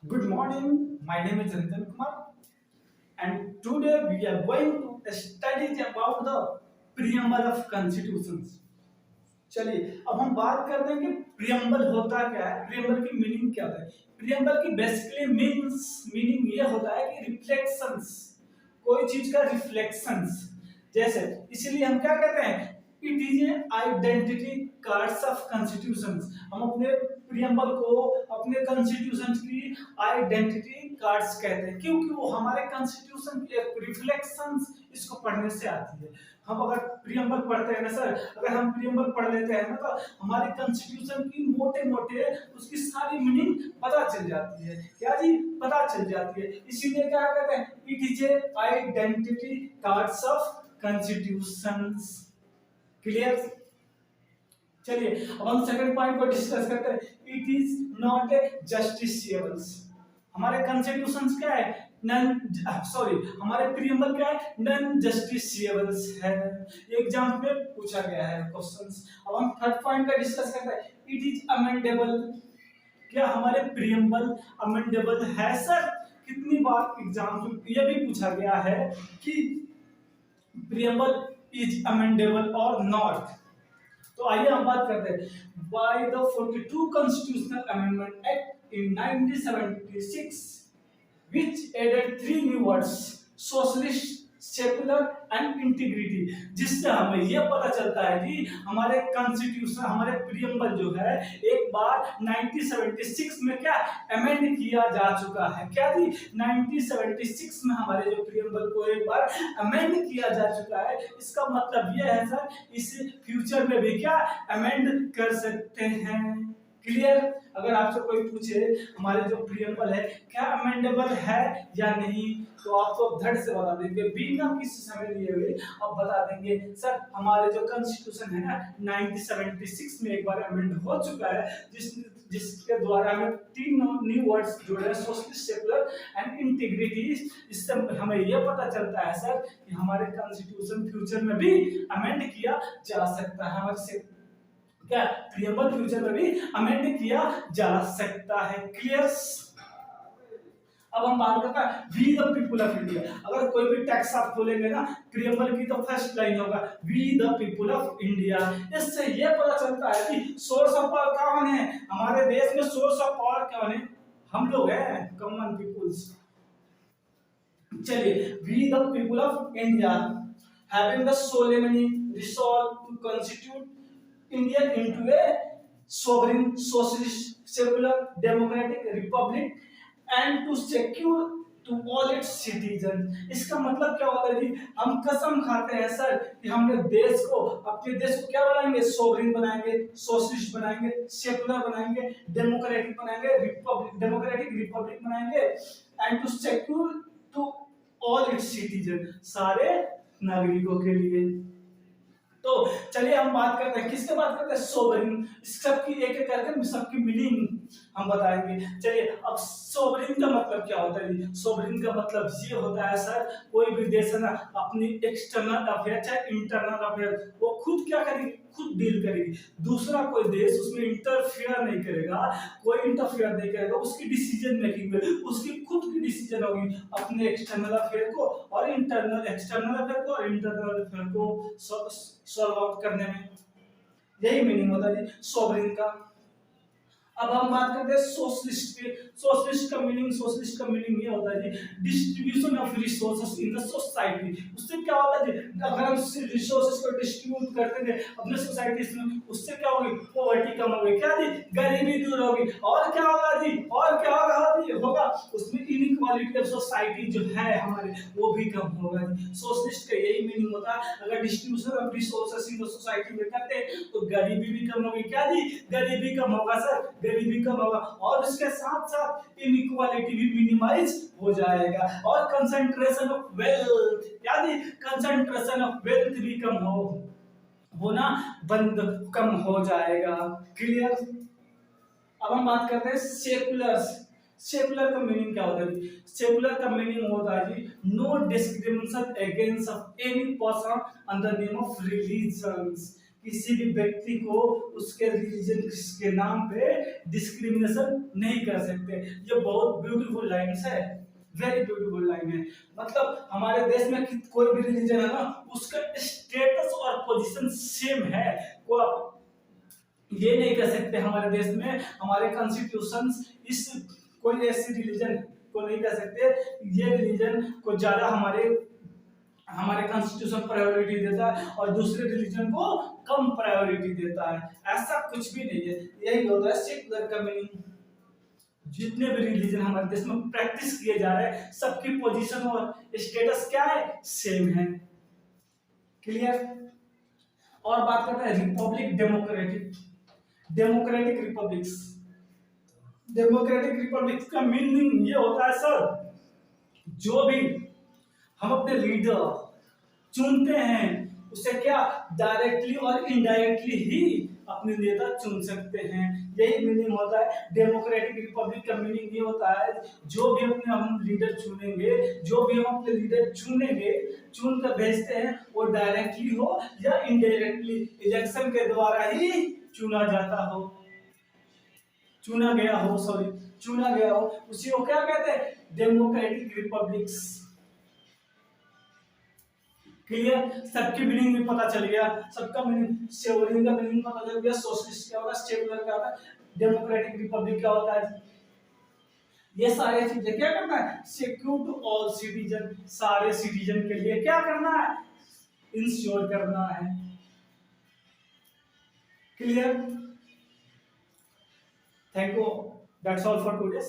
Good morning. My name is Ranjan Kumar, and today we are going to study about the preamble of constitutions. चलिए अब हम बात करते हैं कि प्रियम्बल होता क्या है, प्रियम्बल की मीनिंग क्या होता है। प्रियम्बल की बेसिकली मीनिंग ये होता है कि रिफ्लेक्शंस, कोई चीज का रिफ्लेक्शंस। जैसे इसीलिए हम क्या कहते हैं, it is a identity cards of constitutions. हम अपने प्रियम्बल को अपने कॉन्स्टिट्यूशन की आइडेंटिटी कार्ड्स कहते हैं, क्योंकि वो हमारे कॉन्स्टिट्यूशन की एक रिफ्लेक्शंस इसको पढ़ने से आती है। हम अगर प्रियम्बल पढ़ते हैं ना सर, अगर हम प्रियम्बल पढ़ लेते हैं ना तो हमारे कॉन्स्टिट्यूशन की मोटे मोटे उसकी सारी मीनिंग पता चल जाती है। क्या जी, पता चल जाती है। इसीलिए क्या कहते हैं, it is a identity cards of constitutions. Clear. चलिए अब हम सेकंड पॉइंट को डिस्कस करते हैं। It is not a justiciables. हमारे कॉन्स्टिट्यूशंस क्या है, नन सॉरी हमारे प्रियम्बल क्या है, नन जस्टिसिएबल्स है। एग्जाम में पूछा गया है क्वेश्चंस। अब हम थर्ड पॉइंट का डिस्कस करते हैं। It is amendable. क्या हमारे प्रियम्बल अमेंडेबल है सर? कितनी बार एग्जाम में यह भी पूछा गया है कि प्रियम्बल इज अमेंडेबल और नॉट। तो आइए हम बात करते हैं। By the 42 constitutional amendment act in 1976 which added three new words, socialist, secular and integrity, जिससे हमें यह पता चलता है कि हमारे कॉन्स्टिट्यूशन, हमारे प्रियम्बल जो है एक बार 1976 में क्या अमेंड किया जा चुका है। क्या जी, 1976 में हमारे जो प्रियम्बल को एक बार अमेंड किया जा चुका है। इसका मतलब यह है सर, इसे फ्यूचर में भी क्या अमेंड कर सकते हैं। क्लियर। अगर आपसे कोई पूछे हमारे जो प्रियम्बल है क्या अमेंडेबल है या नहीं, तो आपको धड़ से बता देंगे बिना किसी समय लिए हुए। अब बता देंगे सर हमारे जो कॉन्स्टिट्यूशन है ना 1976 में एक बार अमेंड हो चुका है, जिसके द्वारा हमें तीन न्यू वर्ड्स जुड़े हैं, सोशलिस्ट, सेकुलर एंड इंटीग्रिटी। इससे हमें यह पता चलता है सर कि हमारे कॉन्स्टिट्यूशन फ्यूचर में भी अमेंड किया जा सकता है। हमारे क्या प्रियम्बल फ्यूचर में भी अमेंड किया जा सकता है। क्लियर। अब हम बात करते हैं we the people of India. अगर कोई भी टेक्स्ट आप खोलेंगे ना प्रियम्बल की, तो फर्स्ट लाइन होगा we the people of India. इससे यह पता चलता है कि सोर्स ऑफ पावर कौन है हमारे देश में, सोर्स ऑफ पावर कौन है, हम लोग हैं, कॉमन पीपुल्स। चलिए, we the people of India having the solemnly resolve to constitute India into a sovereign, socialist, secular, democratic republic and to secure to all its citizens। इसका मतलब क्या होता है जी, हम कसम खाते हैं सर कि हमने देश को, अपने देश को क्या बनाएंगे, सोवरेन बनाएंगे, सोशलिस्ट बनाएंगे, सेकुलर बनाएंगे, डेमोक्रेटिक बनाएंगे, डेमोक्रेटिक रिपब्लिक बनाएंगे and to secure to all its citizen, सारे नागरिकों के लिए। तो चलिए हम बात करते हैं, किसके बात करते हैं, सोवरेन। सबकी एक एक करके सबकी मीनिंग हम बताएंगे। चलिए अब सोवरेन का मतलब क्या होता है जी, सोवरेन का मतलब ये होता है सर, कोई भी देश है ना अपनी एक्सटर्नल अफेयर चाहे इंटरनल अफेयर वो खुद क्या करेगी, खुद डील करेगी। दूसरा कोई देश उसमें इंटरफेयर नहीं करेगा, कोई इंटरफेयर नहीं करेगा उसकी डिसीजन मेकिंग में, उसकी खुद की डिसीजन होगी अपने एक्सटर्नल अफेयर को और एक्सटर्नल अफेयर को और इंटरनल अफेयर को सॉल्व आउट करने में। यही मीनिंग होता है सोवरेन का। अब हम बात करते हैं सोशलिस्ट के। सोशलिस्ट का मीनिंग ये होता है जी, distribution of resources in the society. उससे क्या होता है जी, अगर हम रिसोर्सेज को डिस्ट्रीब्यूट करते हैं अपने सोसाइटी में, उससे क्या होगी, पॉवर्टी कम होगी, क्या जी, गरीबी दूर होगी, और क्या होगा जी, और क्या होगा उसमें इनइक्वालिटी ऑफ सोसाइटी जो है हमारे वो भी कम होगा जी। सोशलिस्ट का यही मीनिंग होता है, अगर distribution of resources in the society में करते हैं तो गरीबी भी कम होगी, क्या जी, गरीबी कम होगा सर, गरीबी कम होगा और इसके साथ साथ इनइक्वालिटी भी मिनिमाइज हो जाएगा और कंसंट्रेशन ऑफ वेल्थ, यानी कंसंट्रेशन ऑफ वेल्थ भी कम होना बंद कम हो जाएगा। क्लियर। अब हम बात करते हैं सेकुलर। सेकुलर का मीनिंग क्या होता है जी, सेकुलर का मीनिंग होता है जी no discrimination against any person on the name of religions. किसी भी व्यक्ति को उसके रिलीजन के नाम पे डिस्क्रिमिनेशन नहीं कर सकते। ये बहुत ब्यूटीफुल लाइन्स है, वेरी ब्यूटीफुल लाइन है। मतलब हमारे देश में कोई भी रिलीजन है ना, उसका स्टेटस और पोजीशन सेम है। को ये नहीं कर सकते हमारे देश में, हमारे कॉन्स्टिट्यूशन इस कोई ऐसी रिलीजन को नहीं कर सकते ये रिलीजन को ज्यादा हमारे हमारे कॉन्स्टिट्यूशन प्रायोरिटी देता है और दूसरे रिलीजन को कम प्रायोरिटी देता है। ऐसा कुछ भी नहीं है, यही होता है सेक्युलर का मीनिंग। जितने भी रिलीजन हमारे देश में प्रैक्टिस किए जा रहे हैं सबकी पोजीशन और स्टेटस क्या है, सेम है। क्लियर। और बात करते हैं Republic democratic democratic republics. Democratic Republic का मीनिंग ये होता है सर, जो भी हम अपने लीडर चुनते हैं उसे क्या डायरेक्टली और इनडायरेक्टली ही अपने नेता चुन सकते हैं। यही मीनिंग होता है डेमोक्रेटिक रिपब्लिक का। मीनिंग ये होता है जो भी अपने हम लीडर चुनेंगे, जो भी हम अपने लीडर चुन कर भेजते हैं वो डायरेक्टली हो या इनडायरेक्टली इलेक्शन के द्वारा ही चुना जाता हो, चुना गया हो, उसी को क्या कहते हैं, डेमोक्रेटिक रिपब्लिक्स। क्लियर। सबकी मीनिंग भी पता चल गया, सबका मीनिंग, सेक्युलर का मीनिंग पता चल गया, सोशलिस्ट क्या होता है, सेक्युलर क्या होता है, डेमोक्रेटिक रिपब्लिक क्या होता है। ये सारे चीजें क्या करना है, सिक्योर टू ऑल सिटीजन, सारे सिटीजन के लिए क्या करना है, इंश्योर करना है। Clear. Thank you, that's all for today.